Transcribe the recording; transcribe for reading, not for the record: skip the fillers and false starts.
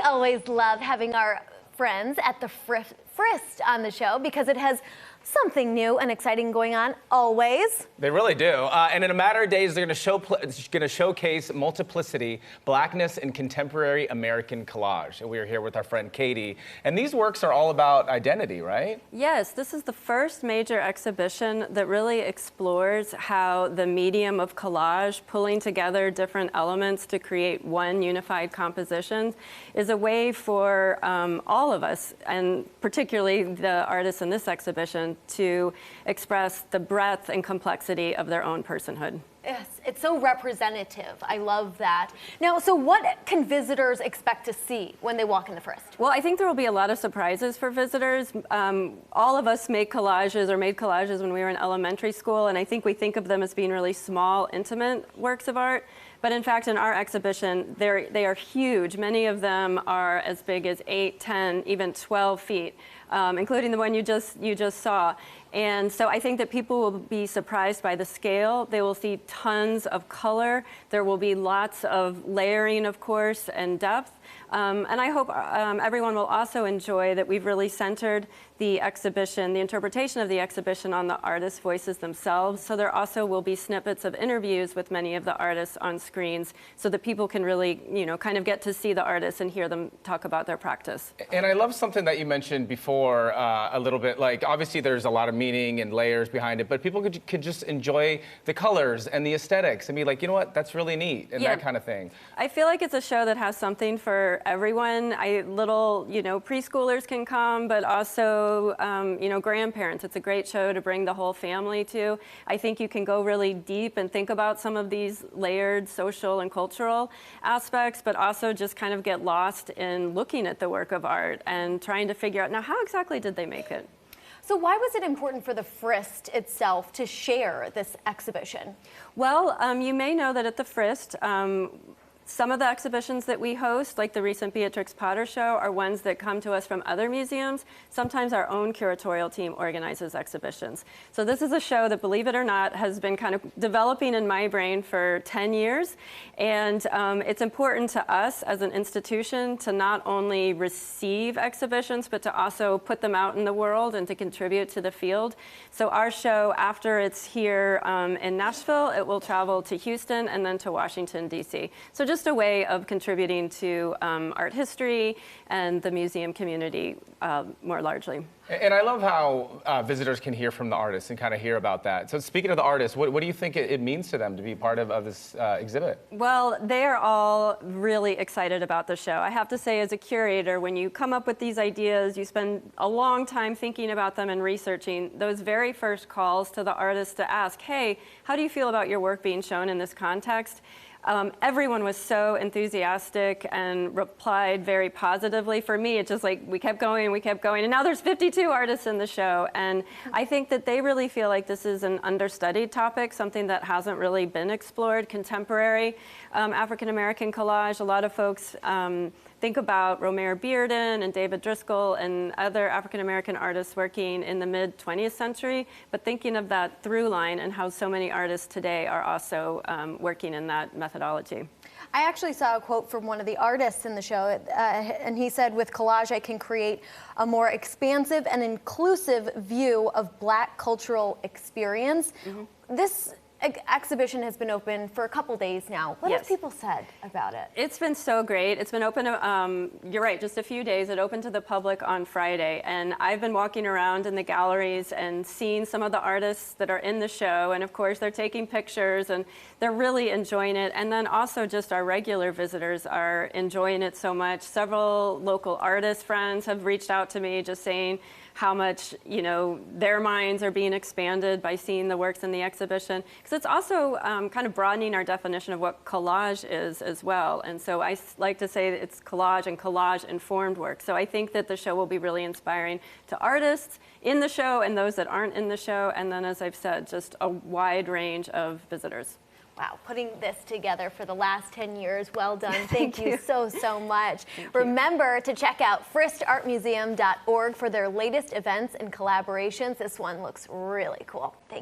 always love having our friends at the Frist on the show because it has something new and exciting going on always. They really do. And in a matter of days, they're going to showcase Multiplicity, Blackness, and Contemporary American Collage. And we are here with our friend Katie. And these works are all about identity, right? Yes, this is the first major exhibition that really explores how the medium of collage, pulling together different elements to create one unified composition, is a way for all of us, and particularly the artists in this exhibition, to express the breadth and complexity of their own personhood. Yes, it's so representative. I love that. Now, so what can visitors expect to see when they walk in the Frist? Well, I think there will be a lot of surprises for visitors. All of us make collages or made collages when we were in elementary school, and I think we think of them as being really small, intimate works of art. But in fact, in our exhibition, they are huge. Many of them are as big as 8, 10, even 12 feet, including the one you just saw. And so I think that people will be surprised by the scale. They will see tons of color. There will be lots of layering, of course, and depth. And I hope everyone will also enjoy that we've really centered the exhibition, the interpretation of the exhibition, on the artists' voices themselves. So there also will be snippets of interviews with many of the artists on screens so that people can really, kind of get to see the artists and hear them talk about their practice. And I love something that you mentioned before a little bit. Like, obviously there's a lot of meaning and layers behind it, but people could just enjoy the colors and the aesthetics and be like, you know what, that's really neat, and that kind of thing. I feel like it's a show that has something for everyone. Little, preschoolers can come, but also, grandparents. It's a great show to bring the whole family to. I think you can go really deep and think about some of these layered social and cultural aspects, but also just kind of get lost in looking at the work of art and trying to figure out, now, how exactly did they make it? So why was it important for the Frist itself to share this exhibition? Well, you may know that at the Frist, some of the exhibitions that we host, like the recent Beatrix Potter show, are ones that come to us from other museums. Sometimes our own curatorial team organizes exhibitions. So this is a show that, believe it or not, has been kind of developing in my brain for 10 years. And it's important to us as an institution to not only receive exhibitions, but to also put them out in the world and to contribute to the field. So our show, after it's here in Nashville, it will travel to Houston and then to Washington, D.C. So just a way of contributing to art history and the museum community more largely. And I love how visitors can hear from the artists and kind of hear about that. So speaking of the artists, what do you think it means to them to be part of this exhibit? Well, they are all really excited about the show. I have to say, as a curator, when you come up with these ideas, you spend a long time thinking about them and researching. Those very first calls to the artists to ask, hey, how do you feel about your work being shown in this context? Everyone was so enthusiastic and replied very positively. For me, it's just like we kept going, and now there's 52 artists in the show. And I think that they really feel like this is an understudied topic, something that hasn't really been explored. Contemporary African American collage. A lot of folks think about Romare Bearden and David Driscoll and other African American artists working in the mid-20th century, but thinking of that through line and how so many artists today are also working in that methodology. I actually saw a quote from one of the artists in the show, and he said, with collage, I can create a more expansive and inclusive view of Black cultural experience. Mm-hmm. This exhibition has been open for a couple days now. What have people said about it? It's been so great. It's been open, you're right, just a few days. It opened to the public on Friday, and I've been walking around in the galleries and seeing some of the artists that are in the show, and of course they're taking pictures and they're really enjoying it. And then also just our regular visitors are enjoying it so much. Several local artist friends have reached out to me just saying how much, their minds are being expanded by seeing the works in the exhibition. Because it's also kind of broadening our definition of what collage is as well. And so I like to say that it's collage and collage-informed work. So I think that the show will be really inspiring to artists in the show and those that aren't in the show. And then, as I've said, just a wide range of visitors. Wow, putting this together for the last 10 years. Well done. Thank you so much. Remember to check out FristArtMuseum.org for their latest events and collaborations. This one looks really cool. Thank you.